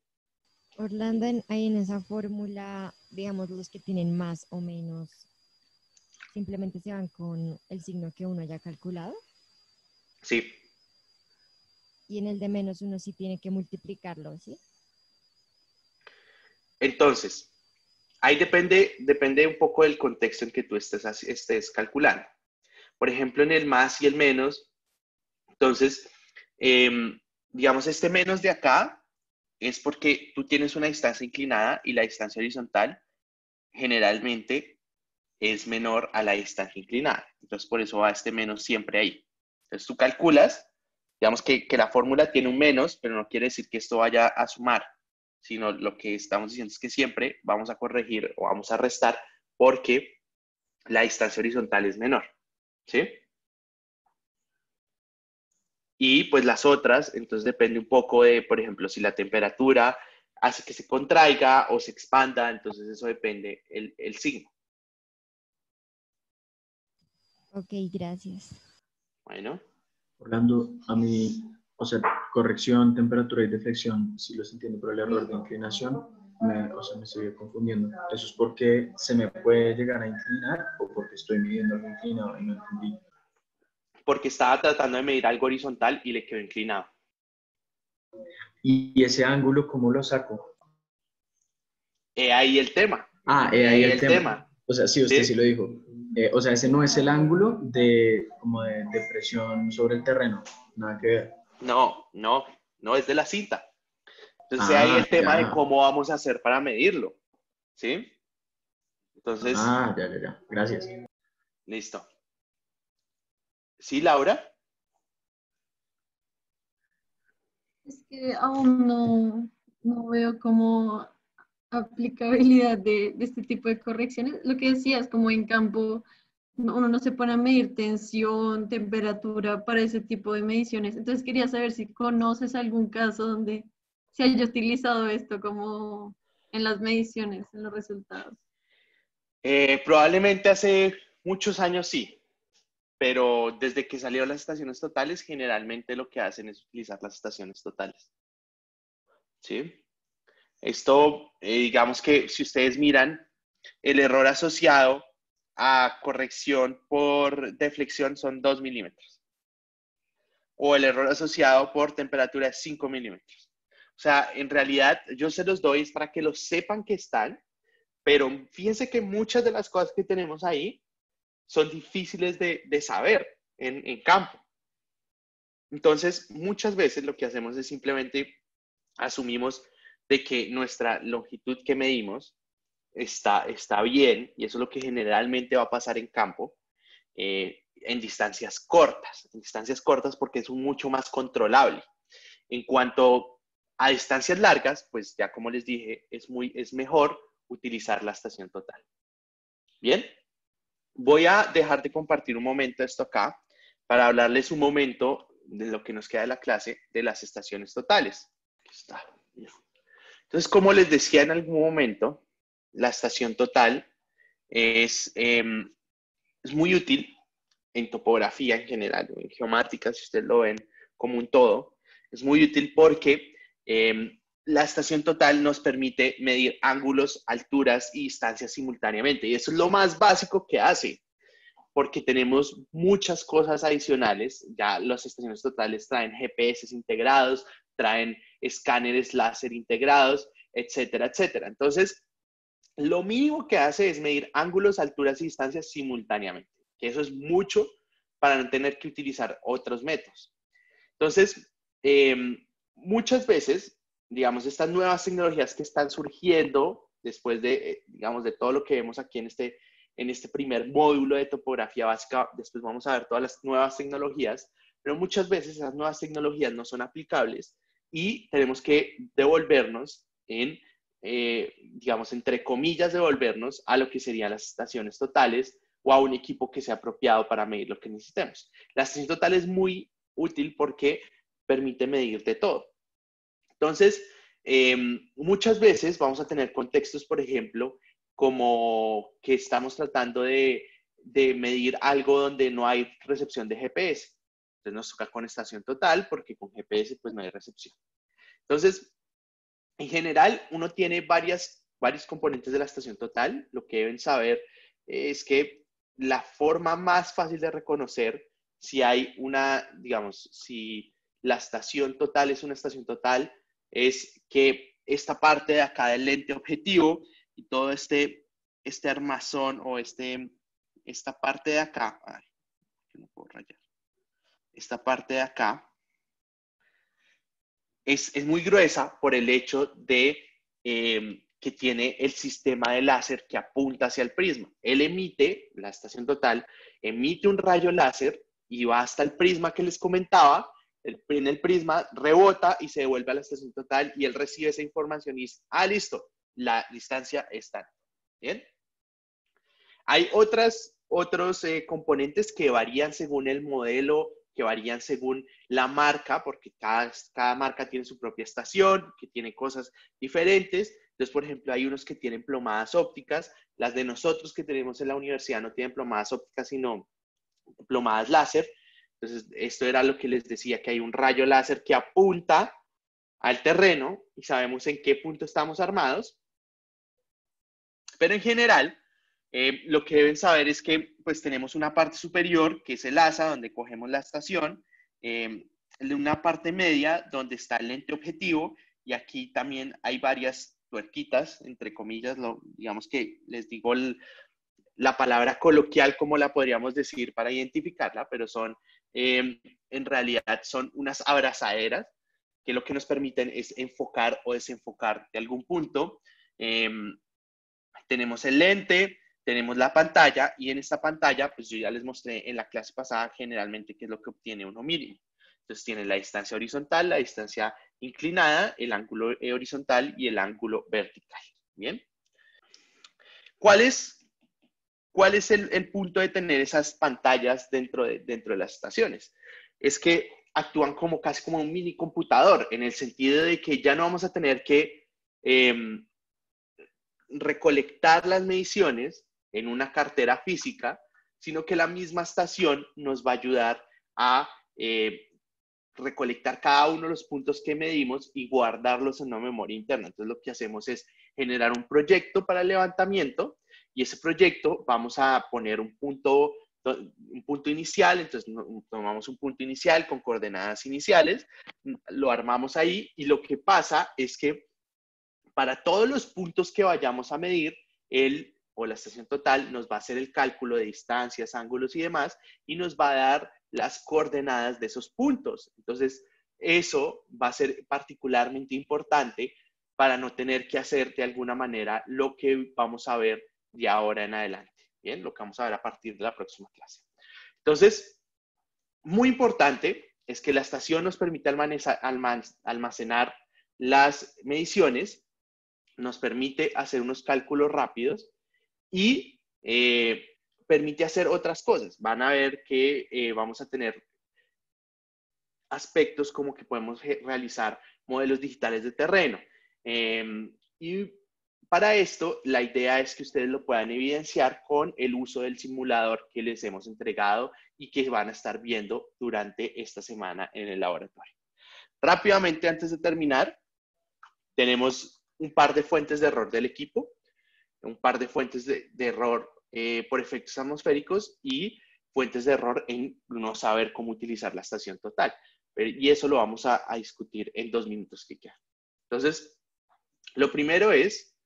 Orlando, ahí en esa fórmula, digamos, los que tienen más o menos, simplemente se van con el signo que uno haya calculado. Sí. Y en el de menos uno sí tiene que multiplicarlo, ¿sí? Entonces, ahí depende un poco del contexto en que tú estés calculando. Por ejemplo, en el más y el menos, entonces, digamos, este menos de acá es porque tú tienes una distancia inclinada y la distancia horizontal generalmente es menor a la distancia inclinada. Entonces, por eso va este menos siempre ahí. Entonces, tú calculas, digamos que la fórmula tiene un menos, pero no quiere decir que esto vaya a sumar, sino lo que estamos diciendo es que siempre vamos a corregir o vamos a restar porque la distancia horizontal es menor. ¿Sí? Y pues las otras, entonces depende un poco de, por ejemplo, si la temperatura hace que se contraiga o se expanda, entonces eso depende el signo. Ok, gracias. Bueno. Orlando, a mí, o sea, corrección, temperatura y deflexión, sí los entiendo, pero el error de inclinación, me estoy confundiendo. ¿Eso es porque se me puede llegar a inclinar o porque estoy midiendo algo inclinado y no entendí? Porque estaba tratando de medir algo horizontal y le quedó inclinado. ¿Y ese ángulo cómo lo saco? Ahí el tema. Ahí el tema. O sea, sí, usted sí lo dijo. O sea, ese no es el ángulo de presión sobre el terreno. Nada que ver. No, es de la cinta. Entonces ahí el tema de cómo vamos a hacer para medirlo. ¿Sí? Entonces. Ya. Gracias. Listo. ¿Sí, Laura? Es que aún no veo como aplicabilidad de este tipo de correcciones. Lo que decías, como en campo, uno no se pone a medir tensión, temperatura para ese tipo de mediciones. Entonces quería saber si conoces algún caso donde se haya utilizado esto como en las mediciones, en los resultados. Probablemente hace muchos años sí, pero desde que salieron las estaciones totales, generalmente lo que hacen es utilizar las estaciones totales. ¿Sí? Esto, digamos que si ustedes miran, el error asociado a corrección por deflexión son 2 milímetros. O el error asociado por temperatura es 5 milímetros. O sea, en realidad yo se los doy es para que los sepan que están, pero fíjense que muchas de las cosas que tenemos ahí son difíciles de saber en campo. Entonces, muchas veces lo que hacemos es simplemente asumimos de que nuestra longitud que medimos está bien, y eso es lo que generalmente va a pasar en campo, en distancias cortas porque es mucho más controlable. En cuanto a distancias largas, pues ya como les dije, es mejor utilizar la estación total. Bien, voy a dejar de compartir un momento esto acá para hablarles un momento de lo que nos queda de la clase de las estaciones totales. Aquí está. Entonces, como les decía en algún momento, la estación total es muy útil en topografía en general, en geomática, si ustedes lo ven como un todo. Es muy útil porque la estación total nos permite medir ángulos, alturas y distancias simultáneamente. Y eso es lo más básico que hace, porque tenemos muchas cosas adicionales. Ya las estaciones totales traen GPS integrados, traen escáneres láser integrados, etcétera, etcétera. Entonces, lo mínimo que hace es medir ángulos, alturas y distancias simultáneamente, que eso es mucho para no tener que utilizar otros métodos. Entonces, muchas veces, digamos, estas nuevas tecnologías que están surgiendo después de, digamos, de todo lo que vemos aquí en este primer módulo de topografía básica, después vamos a ver todas las nuevas tecnologías, pero muchas veces esas nuevas tecnologías no son aplicables y tenemos que devolvernos digamos, entre comillas, devolvernos a lo que serían las estaciones totales o a un equipo que sea apropiado para medir lo que necesitemos. La estación total es muy útil porque permite medir de todo. Entonces, muchas veces vamos a tener contextos, por ejemplo, como que estamos tratando de medir algo donde no hay recepción de GPS. Entonces nos toca con estación total porque con GPS pues no hay recepción. Entonces, en general, uno tiene varios componentes de la estación total. Lo que deben saber es que la forma más fácil de reconocer si hay digamos, si la estación total es una estación total, es que esta parte de acá del lente objetivo y todo este armazón o esta parte de acá, ay, no puedo rayar, esta parte de acá, es muy gruesa por el hecho de que tiene el sistema de láser que apunta hacia el prisma. Él emite, la estación total, emite un rayo láser y va hasta el prisma que les comentaba. En el prisma rebota y se devuelve a la estación total y él recibe esa información y dice, listo, la distancia está. ¿Bien? Hay otros componentes que varían según el modelo, que varían según la marca, porque cada marca tiene su propia estación, que tiene cosas diferentes. Entonces, por ejemplo, hay unos que tienen plomadas ópticas. Las de nosotros que tenemos en la universidad no tienen plomadas ópticas, sino plomadas láser. Entonces, esto era lo que les decía, que hay un rayo láser que apunta al terreno y sabemos en qué punto estamos armados. Pero en general, lo que deben saber es que pues tenemos una parte superior, que es el asa, donde cogemos la estación, una parte media, donde está el lente objetivo, y aquí también hay varias tuerquitas, entre comillas, digamos que les digo la palabra coloquial, como la podríamos decir para identificarla, pero en realidad son unas abrazaderas, que lo que nos permiten es enfocar o desenfocar de algún punto. Tenemos el lente, tenemos la pantalla y en esta pantalla, pues yo ya les mostré en la clase pasada generalmente qué es lo que obtiene uno mínimo. Entonces tiene la distancia horizontal, la distancia inclinada, el ángulo horizontal y el ángulo vertical. ¿Bien? ¿Cuál es el punto de tener esas pantallas dentro de las estaciones? Es que actúan casi como un mini computador, en el sentido de que ya no vamos a tener que recolectar las mediciones en una cartera física, sino que la misma estación nos va a ayudar a recolectar cada uno de los puntos que medimos y guardarlos en una memoria interna. Entonces lo que hacemos es generar un proyecto para el levantamiento y ese proyecto vamos a poner un punto inicial. Entonces tomamos un punto inicial con coordenadas iniciales, lo armamos ahí y lo que pasa es que para todos los puntos que vayamos a medir, la estación total nos va a hacer el cálculo de distancias, ángulos y demás, y nos va a dar las coordenadas de esos puntos. Entonces, eso va a ser particularmente importante para no tener que hacer de alguna manera lo que vamos a ver de ahora en adelante. Bien, lo que vamos a ver a partir de la próxima clase. Entonces, muy importante es que la estación nos permite almacenar las mediciones, nos permite hacer unos cálculos rápidos y permite hacer otras cosas. Van a ver que vamos a tener aspectos como que podemos realizar modelos digitales de terreno. Y para esto, la idea es que ustedes lo puedan evidenciar con el uso del simulador que les hemos entregado y que van a estar viendo durante esta semana en el laboratorio. Rápidamente, antes de terminar, tenemos un par de fuentes de error del equipo, un par de fuentes de error por efectos atmosféricos y fuentes de error en no saber cómo utilizar la estación total. Y eso lo vamos a discutir en 2 minutos que quedan. Entonces, lo primero es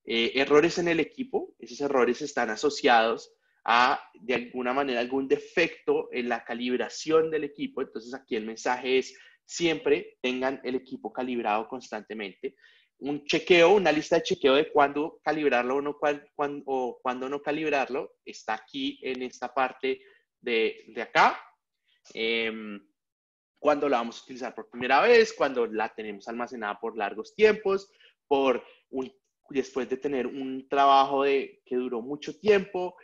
errores en el equipo. Esos errores están asociados a, de alguna manera, algún defecto en la calibración del equipo. Entonces, aquí el mensaje es siempre tengan el equipo calibrado constantemente. Un chequeo, una lista de chequeo de cuándo calibrarlo o cuándo no calibrarlo, está aquí en esta parte de acá. Cuando la vamos a utilizar por primera vez, cuando la tenemos almacenada por largos tiempos, después de tener un trabajo que duró mucho tiempo,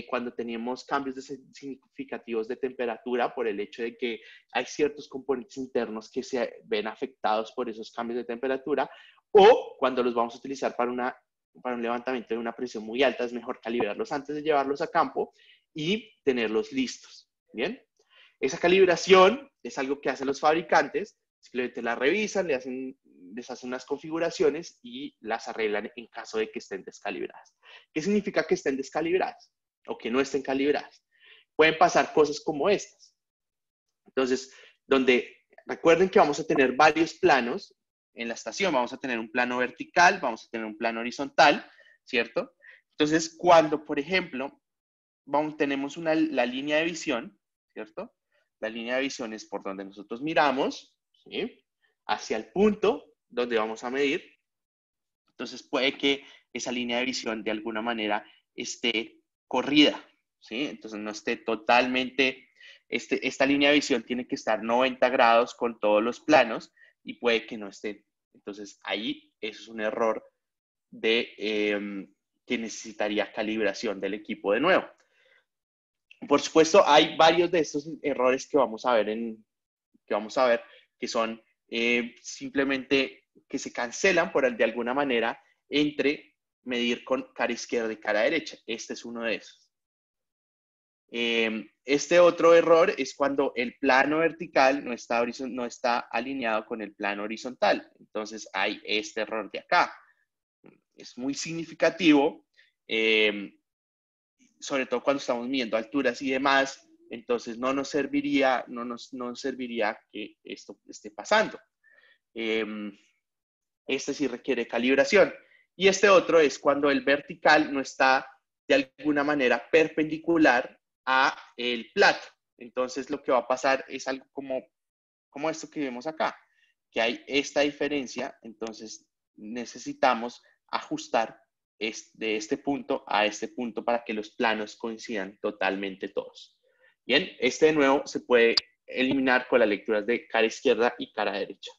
cuando teníamos cambios significativos de temperatura por el hecho de que hay ciertos componentes internos que se ven afectados por esos cambios de temperatura, o cuando los vamos a utilizar para un levantamiento de una presión muy alta, es mejor calibrarlos antes de llevarlos a campo y tenerlos listos. ¿Bien? Esa calibración es algo que hacen los fabricantes, simplemente la revisan, les hacen unas configuraciones y las arreglan en caso de que estén descalibradas. ¿Qué significa que estén descalibradas o que no estén calibradas? Pueden pasar cosas como estas. Entonces, recuerden que vamos a tener varios planos en la estación. Vamos a tener un plano vertical, vamos a tener un plano horizontal, ¿cierto? Entonces, cuando, por ejemplo, tenemos la línea de visión, ¿cierto? La línea de visión es por donde nosotros miramos, ¿sí? Hacia el punto donde vamos a medir. Entonces puede que esa línea de visión de alguna manera esté corrida, ¿sí? Entonces no esté totalmente, esta línea de visión tiene que estar 90 grados con todos los planos y puede que no esté. Entonces ahí eso es un error que necesitaría calibración del equipo de nuevo. Por supuesto, hay varios de estos errores que vamos a ver que son simplemente que se cancelan de alguna manera entre medir con cara izquierda y cara derecha. Este es uno de esos. Este otro error es cuando el plano vertical no está alineado con el plano horizontal. Entonces hay este error de acá. Es muy significativo. Sobre todo cuando estamos midiendo alturas y demás, entonces no nos serviría que esto esté pasando. Este sí requiere calibración. Y este otro es cuando el vertical no está de alguna manera perpendicular a el plato. Entonces lo que va a pasar es algo como esto que vemos acá, que hay esta diferencia, entonces necesitamos ajustar de este punto a este punto para que los planos coincidan totalmente todos. Bien, de nuevo se puede eliminar con las lecturas de cara izquierda y cara derecha.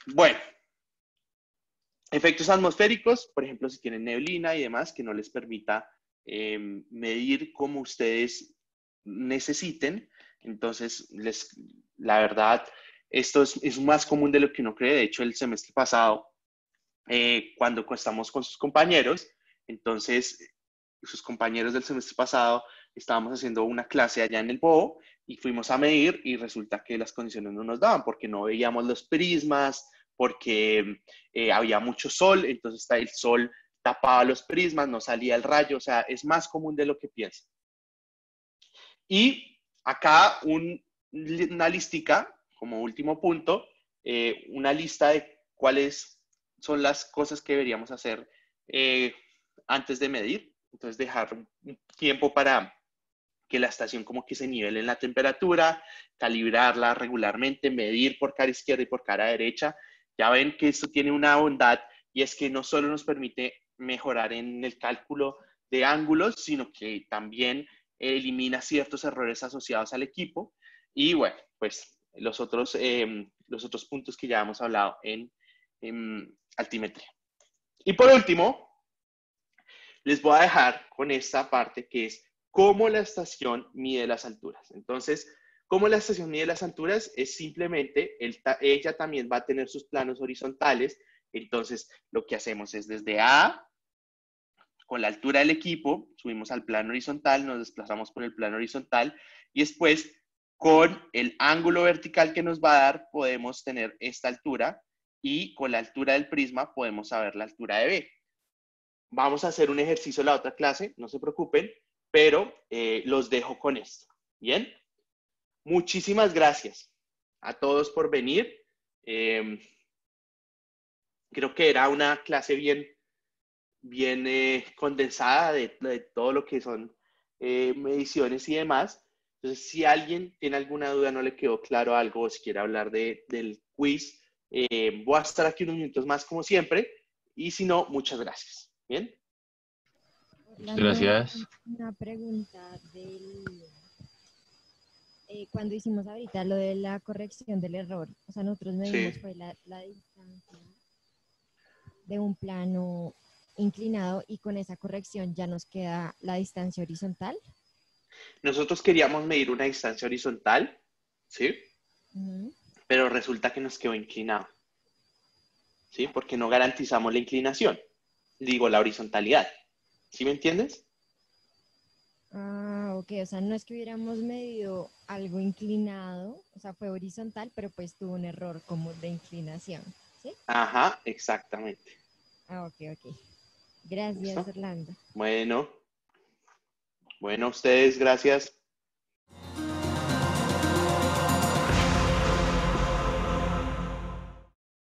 Bueno, efectos atmosféricos, por ejemplo, si tienen neblina y demás, que no les permita medir como ustedes necesiten. Entonces, la verdad, esto es más común de lo que uno cree. De hecho, el semestre pasado, cuando estamos con sus compañeros, entonces sus compañeros del semestre pasado estábamos haciendo una clase allá en el BOO y fuimos a medir y resulta que las condiciones no nos daban porque no veíamos los prismas, porque había mucho sol, entonces el sol tapaba los prismas, no salía el rayo, o sea, es más común de lo que piensan. Y acá una listica, como último punto, una lista de cuáles son las cosas que deberíamos hacer antes de medir. Entonces, dejar un tiempo para que la estación como que se nivele en la temperatura, calibrarla regularmente, medir por cara izquierda y por cara derecha. Ya ven que esto tiene una bondad y es que no solo nos permite mejorar en el cálculo de ángulos, sino que también elimina ciertos errores asociados al equipo. Y bueno, pues los otros puntos que ya hemos hablado en altimetría. Y por último, les voy a dejar con esta parte que es cómo la estación mide las alturas. Entonces, cómo la estación mide las alturas es simplemente, ella también va a tener sus planos horizontales. Entonces, lo que hacemos es desde A, con la altura del equipo, subimos al plano horizontal, nos desplazamos por el plano horizontal y después con el ángulo vertical que nos va a dar, podemos tener esta altura y con la altura del prisma podemos saber la altura de B. Vamos a hacer un ejercicio en la otra clase, no se preocupen, pero los dejo con esto. ¿Bien? Muchísimas gracias a todos por venir. Creo que era una clase bien condensada de todo lo que son mediciones y demás. Entonces, si alguien tiene alguna duda, no le quedó claro algo, o si quiere hablar del quiz, voy a estar aquí unos minutos más como siempre. Y si no, muchas gracias. ¿Bien? Gracias. Una pregunta cuando hicimos ahorita lo de la corrección del error. O sea, nosotros medimos fue la distancia de un plano inclinado y con esa corrección ya nos queda la distancia horizontal. Nosotros queríamos medir una distancia horizontal, ¿sí? Pero resulta que nos quedó inclinado, ¿sí? Porque no garantizamos la inclinación, digo, la horizontalidad. ¿Sí me entiendes? Ah, ok, o sea, no es que hubiéramos medido algo inclinado, o sea, fue horizontal, pero pues tuvo un error como de inclinación, ¿sí? Ajá, exactamente. Ah, ok. Gracias, ¿Listo? Orlando. Bueno, ustedes, gracias.